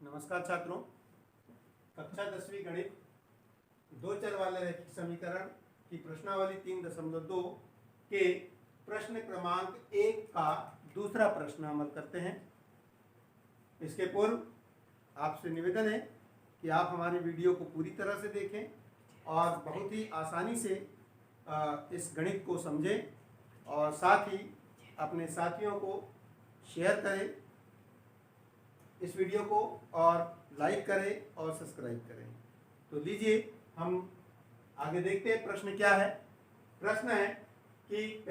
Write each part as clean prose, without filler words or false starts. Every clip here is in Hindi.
नमस्कार छात्रों, कक्षा 10वीं गणित दो चर वाले रैखिक समीकरण की प्रश्नावली 3.2 के प्रश्न क्रमांक 1 का दूसरा प्रश्न अमल करते हैं। इसके पूर्व आपसे निवेदन है कि आप हमारे वीडियो को पूरी तरह से देखें और बहुत ही आसानी से इस गणित को समझें और साथ ही अपने साथियों को शेयर करें इस वीडियो को और लाइक करें और सब्सक्राइब करें। तो लीजिए हम आगे देखते हैं प्रश्न क्या है। प्रश्न है कि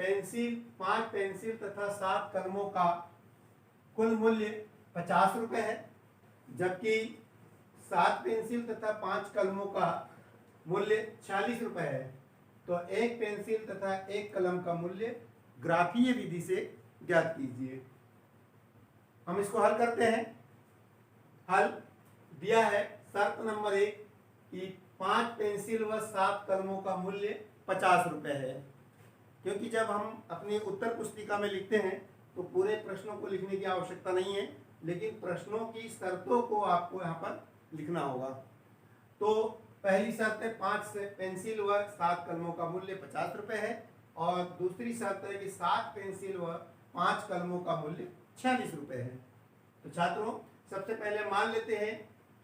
5 पेंसिल तथा 7 कलमों का कुल मूल्य 50 रुपये है, जबकि 7 पेंसिल तथा 5 कलमों का मूल्य 46 रुपये है। तो एक पेंसिल तथा एक कलम का मूल्य ग्राफीय विधि से ज्ञात कीजिए। हम इसको हल करते हैं। हल दिया है शर्त नंबर 1 कि 5 पेंसिल व 7 कलमों का मूल्य 50 रुपये है। क्योंकि जब हम अपनी उत्तर पुस्तिका में लिखते हैं तो पूरे प्रश्नों को लिखने की आवश्यकता नहीं है, लेकिन प्रश्नों की शर्तों को आपको यहाँ पर लिखना होगा। तो पहली शर्त है 5 पेंसिल व 7 कलमों का मूल्य 50 रुपये है और दूसरी शर्त है कि 7 पेंसिल व 5 कलमों का मूल्य 46 रुपये है। तो छात्रों, सबसे पहले मान लेते हैं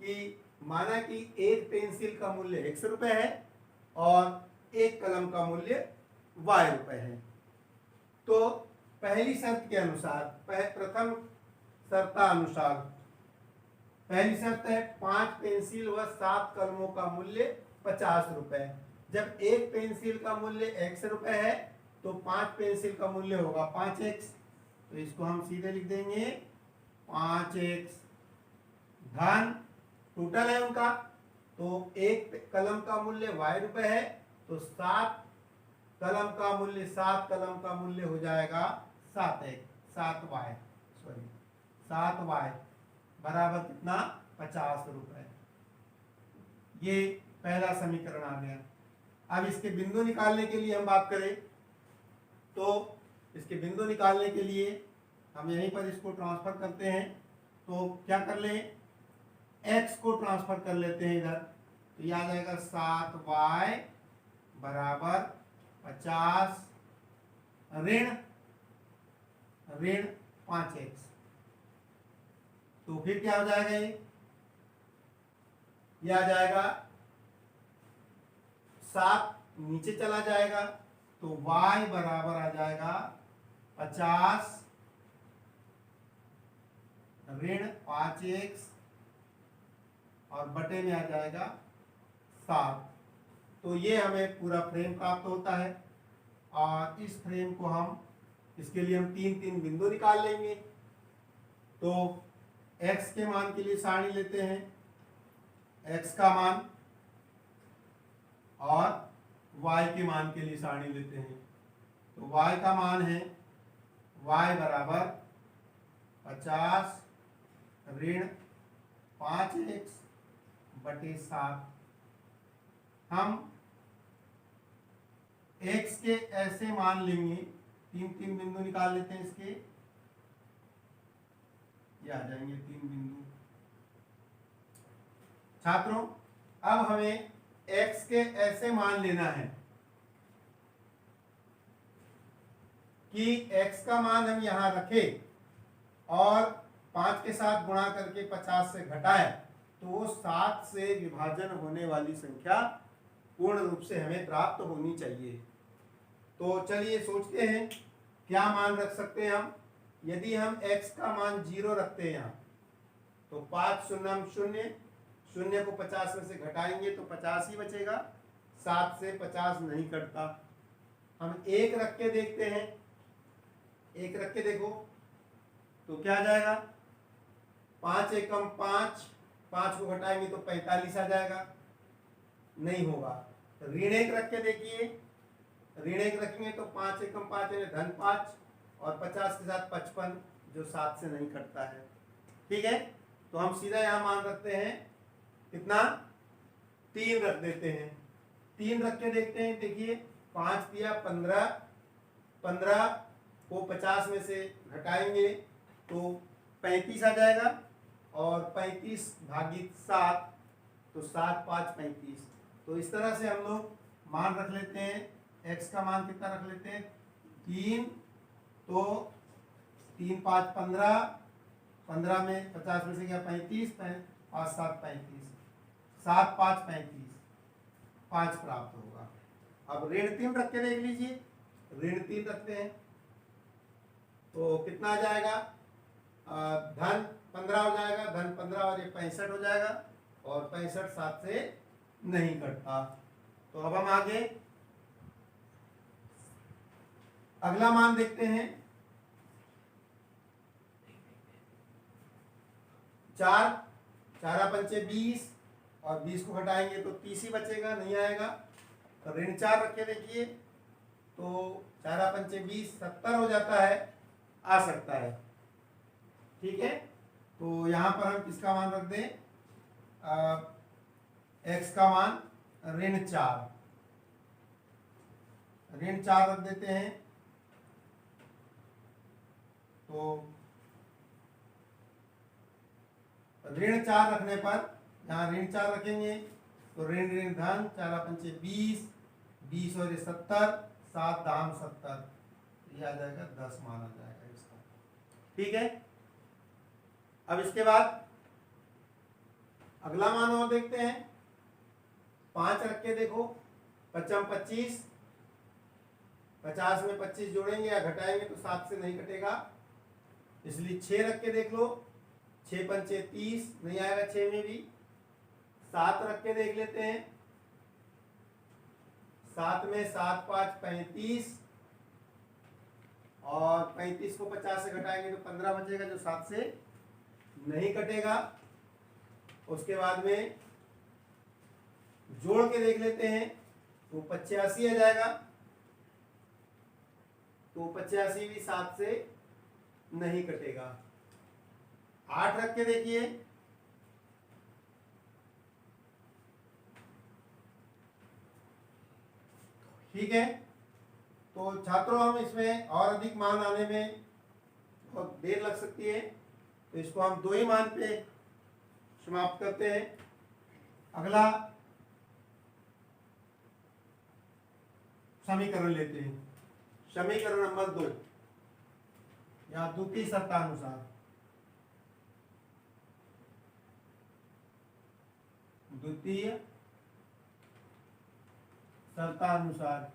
कि माना कि एक पेंसिल का मूल्य x रुपये है और एक कलम का मूल्य y रुपये है। तो पहली शर्त के अनुसार, प्रथम शर्तानुसार पहली शर्त है 5 पेंसिल व 7 कलमों का मूल्य 50 रुपये। जब एक पेंसिल का मूल्य x रुपये है तो 5 पेंसिल का मूल्य होगा 5x। तो इसको हम सीधे लिख देंगे 5x धन टोटल है उनका। तो एक कलम का मूल्य y रुपये है तो 7 कलम का मूल्य हो जाएगा 7y बराबर कितना 50 रुपये। ये पहला समीकरण आ गया। अब इसके बिंदु निकालने के लिए हम बात करें तो इसके बिंदु निकालने के लिए हम यहीं पर इसको ट्रांसफर करते हैं। तो क्या कर लें, x को ट्रांसफर कर लेते हैं इधर। तो यह आ जाएगा 7y बराबर 50 ऋण 5x। तो फिर क्या हो जाएगा, ये आ जाएगा 7 नीचे चला जाएगा तो y बराबर आ जाएगा 50 ऋण 5x और बटे में आ जाएगा 7। तो ये हमें पूरा फ्रेम प्राप्त होता है और इस फ्रेम को इसके लिए हम 3 बिंदु निकाल लेंगे। तो x के मान के लिए सारणी लेते हैं, x का मान, और y के मान के लिए सारणी लेते हैं। तो y का मान है y बराबर 50 ऋण 5x बटे 7। हम x के ऐसे मान लेंगे, 3 बिंदु निकाल लेते हैं इसके, ये आ जाएंगे 3 बिंदु। छात्रों, अब हमें x के ऐसे मान लेना है कि x का मान हम यहां रखें और 5 के साथ गुणा करके 50 से घटाएं तो वो 7 से विभाजन होने वाली संख्या पूर्ण रूप से हमें प्राप्त होनी चाहिए। तो चलिए सोचते हैं क्या मान रख सकते हैं हम। यदि हम x का मान 0 रखते हैं यहाँ तो 5 शून्य शून्य को 50 में से घटाएंगे तो 50 ही बचेगा, 7 से 50 नहीं कटता। हम 1 रख के देखते हैं, 1 रख के देखो तो क्या आ जाएगा, 5 एकम 5 को घटाएंगे तो 45 आ जाएगा, नहीं होगा। ऋण 1 रख के देखिए, ऋण 1 रखेंगे तो 5 एकम 5 यानी धन 5 और 50 के साथ 55 जो 7 से नहीं कटता है। ठीक है, तो हम सीधा यहाँ मान रखते हैं कितना, 3 रख देते हैं। 3 रख के देखते हैं, देखिए 5 दिया 15 को 50 में से घटाएंगे तो 35 आ जाएगा और 35 भागित 7, तो 7 5 35। तो इस तरह से हम लोग मान रख लेते हैं। x का मान कितना रख लेते हैं 3, तो 3 5 15, 15 में 50 में से क्या 35, 5 7 35, 7 5 35, 5 प्राप्त होगा। अब ऋण 3 रख के देख लीजिए, ऋण 3 रखते हैं तो कितना आ जाएगा, धन 15 हो जाएगा, धन 15 और ये 65 हो जाएगा, और 65 7 से नहीं कटता। तो अब हम आगे अगला मान देखते हैं। 4 4 पंचे 20, और 20 को घटाएंगे तो 30 ही बचेगा, नहीं आएगा। तो ऋण 4 रख के देखिए, तो 4 पंचे 20 70 हो जाता है, आ सकता है। ठीक है, तो यहाँ पर हम किसका मान रख दें, x का मान ऋण 4 रख देते हैं। तो ऋण 4 रखने पर यहाँ ऋण 4 रखेंगे तो ऋण ऋण धन 4 पंचे 20, 20 और 70, 7 दाम 70, ये आ जाएगा 10 मान आ जाएगा इसका। ठीक है, अब इसके बाद अगला मान और देखते हैं। 5 रख के देखो, 5 25, 50 में 25 जोड़ेंगे या घटाएंगे तो 7 से नहीं कटेगा, इसलिए 6 रख के देख लो। 6 पंचे 30, नहीं आएगा 6 में भी। 7 रख के देख लेते हैं, 7 में 7 5 35, और 35 को 50 से घटाएंगे तो 15 बचेगा जो 7 से नहीं कटेगा। उसके बाद में जोड़ के देख लेते हैं, तो 85 आ जाएगा, तो 85 भी 7 से नहीं कटेगा। 8 रख के देखिए, ठीक है। तो छात्रों, हम इसमें और अधिक मान आने में बहुत देर लग सकती है, तो इसको हम 2 ही मान पे समाप्त करते हैं। अगला समीकरण लेते हैं, समीकरण नंबर 2, या द्वितीय शर्तानुसार। द्वितीय शर्तानुसार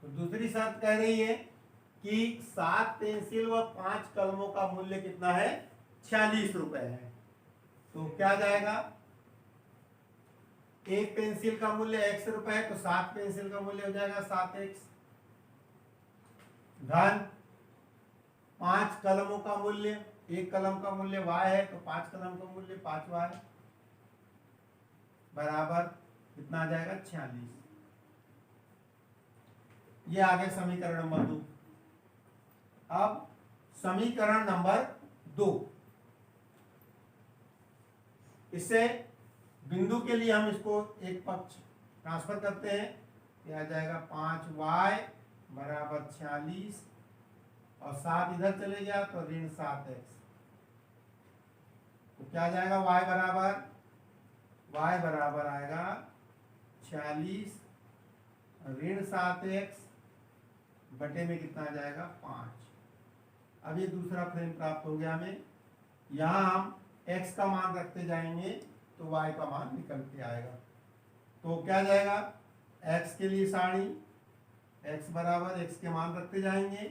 तो दूसरी शर्त कह रही है कि 7 पेंसिल व 5 कलमों का मूल्य कितना है, 46 रुपए है। तो क्या जाएगा, एक पेंसिल का मूल्य x रुपए है, तो 7 पेंसिल का मूल्य हो जाएगा 7x। धन 5 कलमों का मूल्य, एक कलम का मूल्य y है, तो 5 कलम का मूल्य 5y बराबर कितना आ जाएगा, 46। ये आ गया समीकरण नंबर 2। अब समीकरण नंबर 2, इससे बिंदु के लिए हम इसको एक पक्ष ट्रांसफर करते हैं, यह आ जाएगा 5y बराबर 46, और 7 इधर चले गया तो ऋण 7x। तो क्या आ जाएगा, y बराबर आएगा 46 ऋण 7x बटे में कितना आ जाएगा, 5। अब ये दूसरा फ्रेम प्राप्त हो गया हमें। यहाँ हम x का मान रखते जाएंगे तो y का मान निकल के आएगा। तो क्या जाएगा, x के लिए सारणी, x बराबर x के मान रखते जाएंगे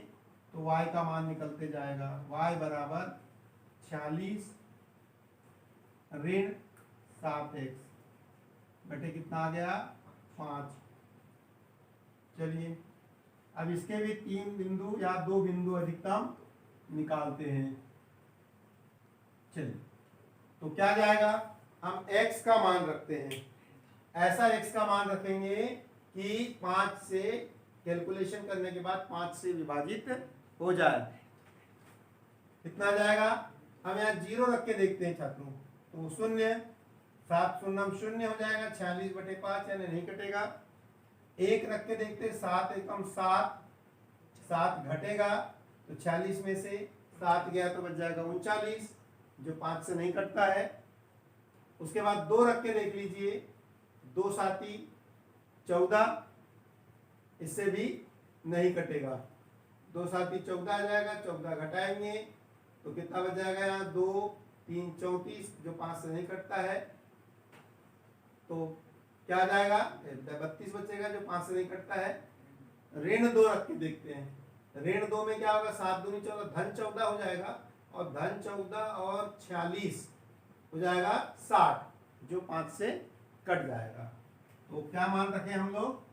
तो y का मान निकलते जाएगा। y बराबर 46 ऋण 7x बटे कितना आ गया, 5। चलिए, अब इसके भी 3 बिंदु या 2 बिंदु अधिकतम निकालते हैं। चलिए, तो क्या जाएगा, हम x का मान रखते हैं। ऐसा x का मान रखेंगे कि 5 से कैलकुलेशन करने के बाद 5 से विभाजित हो जाए। कितना जाएगा, हम यहाँ 0 रख के देखते हैं छात्रों, तो 0, 7 शून्य 0 हो जाएगा, 46 बटे 5 यानी नहीं कटेगा। 1 रख के देखते, 7 एकम 7, 7 घटेगा तो 46 में से 7 गया तो बच जाएगा 39, जो 5 से नहीं कटता है। उसके बाद 2 रख के देख लीजिए, 2 साती 14, इससे भी नहीं कटेगा। 2 साती 14 आ जाएगा, 14 घटाएंगे तो कितना बच जाएगा यहाँ, 2 3 34, जो 5 से नहीं कटता है। तो क्या आ जाएगा, 32 बचेगा, जो 5 से नहीं कटता है। ऋण 2 रख के देखते हैं। ऋण 2 में क्या होगा, 7 दूनी 14, धन 14 हो जाएगा, और धन 14 और 46 हो जाएगा 60, जो 5 से कट जाएगा। तो क्या मान रखें हम लोग,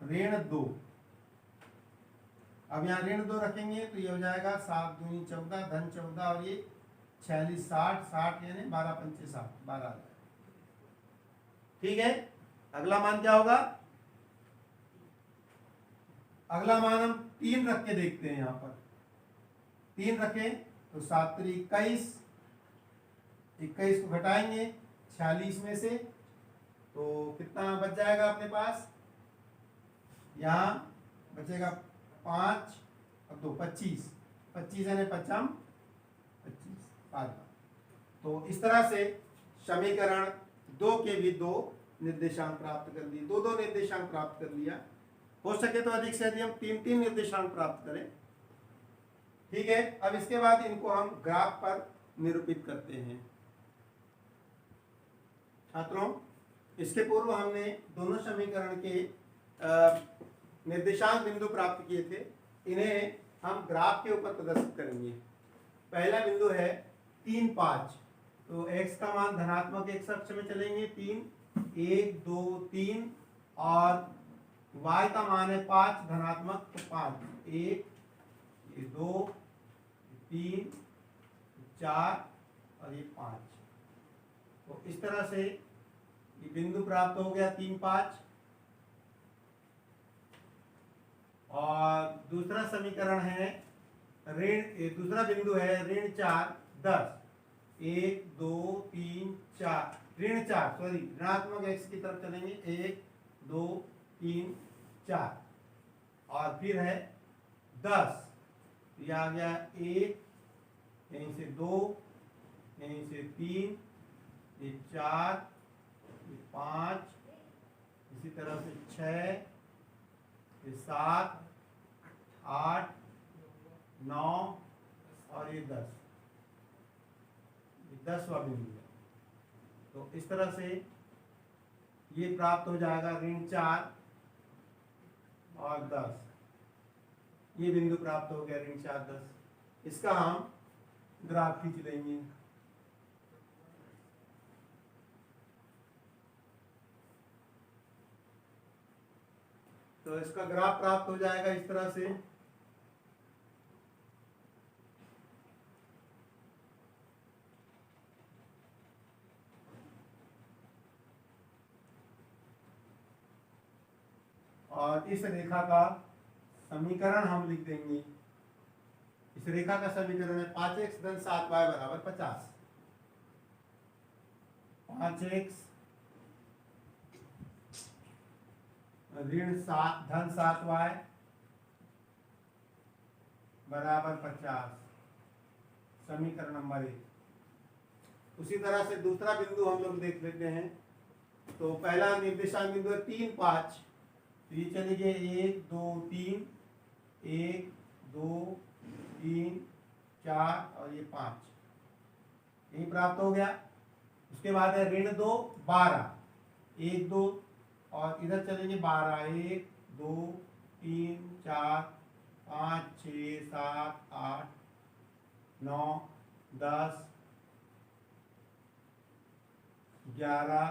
ऋण 2। अब यहाँ ऋण 2 रखेंगे तो ये हो जाएगा 7 दूनी 14, धन 14 और ये 46, 60 यानी 12 पंचे 60, 12 आ जाएगा। ठीक है, अगला मान क्या होगा, अगला मान हम 3 रख के देखते हैं। यहाँ पर 3 रखें तो 7 3 21, 21 को घटाएंगे 46 में से तो कितना बच जाएगा अपने पास, यहाँ बचेगा 5 और 2 25, 25 यानी 5 25 5। तो इस तरह से समीकरण 2 के भी 2 निर्देशांक प्राप्त कर लिए, 2 निर्देशांक प्राप्त कर लिया। हो सके तो अधिक से अधिक हम 3 निर्देशांक प्राप्त करें। ठीक है, अब इसके बाद इनको हम ग्राफ पर निरूपित करते हैं। छात्रों, इसके पूर्व हमने दोनों समीकरण के निर्देशांक बिंदु प्राप्त किए थे, इन्हें हम ग्राफ के ऊपर प्रदर्शित करेंगे। पहला बिंदु है 3 5, तो x का मान धनात्मक x अक्ष में चलेंगे 3 1 2 3, और y का मान है 5 धनात्मक, तो 5 1 2 3 4 और ये 5। तो इस तरह से ये बिंदु प्राप्त हो गया 3 5। और दूसरा समीकरण है दूसरा बिंदु है ऋण 4 10, 1 2 3 4, ऋण 4 सॉरी ऋणात्मक x की तरफ चलेंगे 1 2 3 4, और फिर है 10, ये आ गया 1, यहीं से 2, यहीं से 3, ये 4, ये 5, इसी तरह से 6, ये 7 8 9 और ये 10, ये 10वां बिंदु है। तो इस तरह से ये प्राप्त हो जाएगा ऋण 4 और 10, ये बिंदु प्राप्त हो गया ऋण 4 10। इसका हम ग्राफ खींच लेंगे। तो इसका ग्राफ प्राप्त हो जाएगा इस तरह से। और इस रेखा का समीकरण हम लिख देंगे। इस रेखा का समीकरण है 5x धन 7y बराबर 50। 5x ऋण 7 धन 7y बराबर 50, समीकरण नंबर 1। उसी तरह से दूसरा बिंदु हम लोग देख लेते हैं। तो पहला निर्देशांक बिंदु है 3 5, तो ये चले गए 1 2 3, 1 2 3 4 और ये 5, यही प्राप्त हो गया। उसके बाद है ऋण 2 12, 1 2, और इधर चलेंगे 12 1 2 3 4 5 6 7 8 9 10 11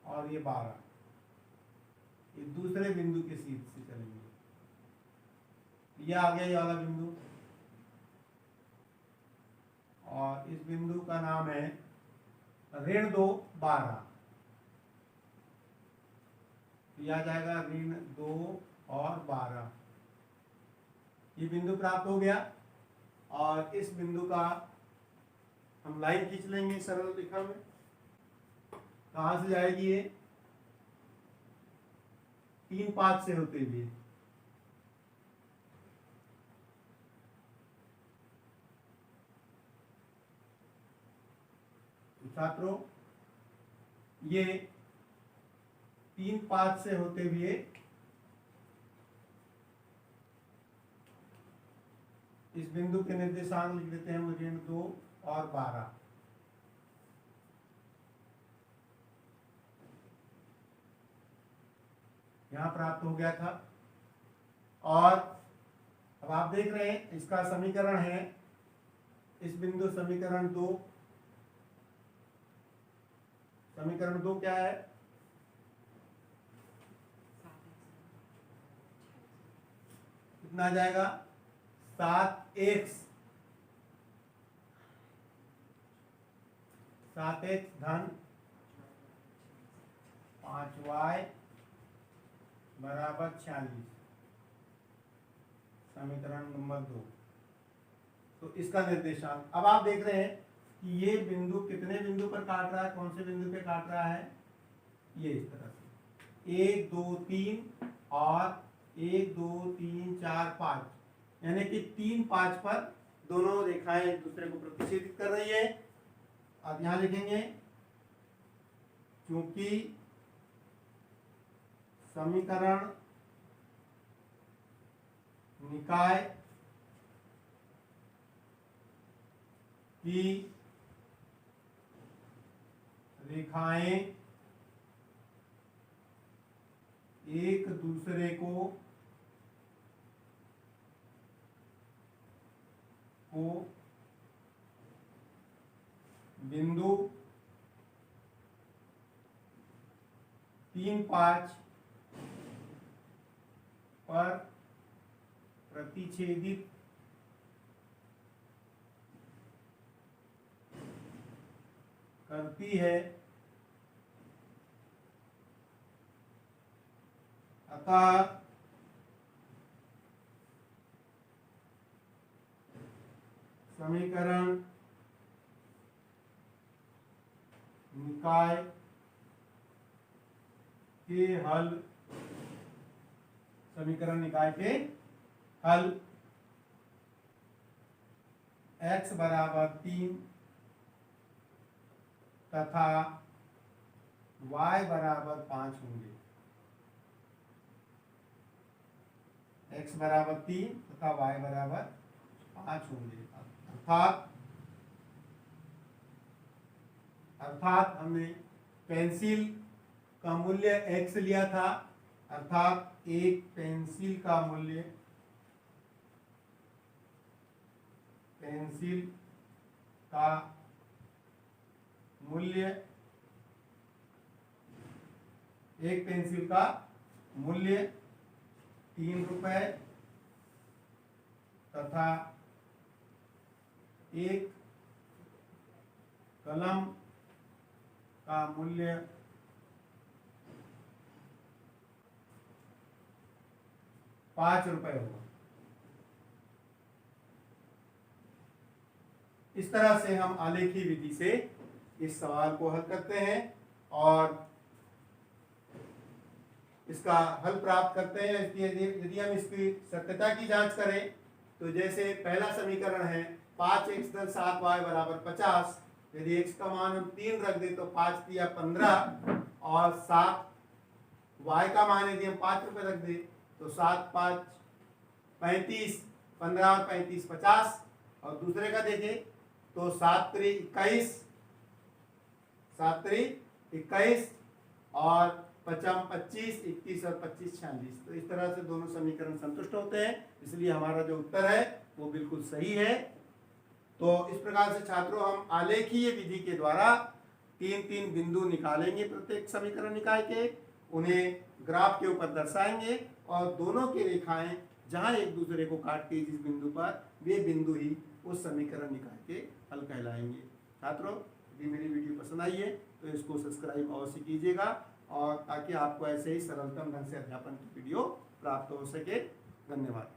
और ये 12, ये दूसरे बिंदु के सीध से चलेंगे। ये आ गया ये वाला बिंदु, और इस बिंदु का नाम है ऋण 2 12। ये आ जाएगा ऋण 2 और 12, ये बिंदु प्राप्त हो गया। और इस बिंदु का हम लाइन खींच लेंगे सरल रेखा में। कहाँ से जाएगी ये, 3 5 से होते हुए छात्रों ये 3 5 से होते हुए इस बिंदु के निर्देशांक लिख देते हैं हम, ऋण 2 और 12। यहां प्राप्त हो गया था। और अब आप देख रहे हैं इसका समीकरण है, इस बिंदु समीकरण 2, समीकरण 2 क्या है? कितना आ जाएगा? 7x धन 5y बराबर 46, समीकरण नंबर 2। तो इसका निर्देशांक अब आप देख रहे हैं कि ये बिंदु कितने बिंदु पर काट रहा है, कौन से बिंदु पे काट रहा है? ये इस तरह से 1 2 3 और 1 2 3 4 5, यानी कि 3 5 पर दोनों रेखाएं एक दूसरे को प्रतिच्छेदित कर रही है। अब यहां लिखेंगे क्योंकि समीकरण निकाय की रेखाएं एक दूसरे को बिंदु 3 5 पर प्रतिच्छेदित करती है, अतः समीकरण निकाय के हल, समीकरण निकाय के हल x बराबर 3 तथा y बराबर 5 होंगे। x बराबर 3 तथा y बराबर 5 होंगे। अर्थात हमने पेंसिल का मूल्य x लिया था, अर्थात एक पेंसिल का मूल्य, पेंसिल का मूल्य, एक पेंसिल का मूल्य 3 रुपए तथा एक कलम का मूल्य 5 रुपए होगा। इस तरह से हम आलेखी विधि से इस सवाल को हल करते हैं और इसका हल प्राप्त करते हैं। यदि हम इसकी सत्यता की जांच करें तो जैसे पहला समीकरण है 5x धन 7y बराबर 50, यदि x का मान हम 3 रख दें तो 5 दिया 15 और 7y का मान यदि हम 5 रुपए रख दें तो 7 5 35, 15 और 35 50। और दूसरे का देखें तो 7 3 21, 7 3 21 और 5 25, 21 और 25 46। तो इस तरह से दोनों समीकरण संतुष्ट होते हैं, इसलिए हमारा जो उत्तर है वो बिल्कुल सही है। तो इस प्रकार से छात्रों हम आलेखीय विधि के द्वारा 3 बिंदु निकालेंगे प्रत्येक समीकरण निकाय के, उन्हें ग्राफ के ऊपर दर्शाएंगे और दोनों की रेखाएं जहां एक दूसरे को काटती है जिस बिंदु पर, वे बिंदु ही उस समीकरण निकाय के हल कहलाएंगे। छात्रों यदि मेरी वीडियो पसंद आई है तो इसको सब्सक्राइब अवश्य कीजिएगा, और ताकि आपको ऐसे ही सरलतम ढंग से अध्यापन की वीडियो प्राप्त हो सके। धन्यवाद।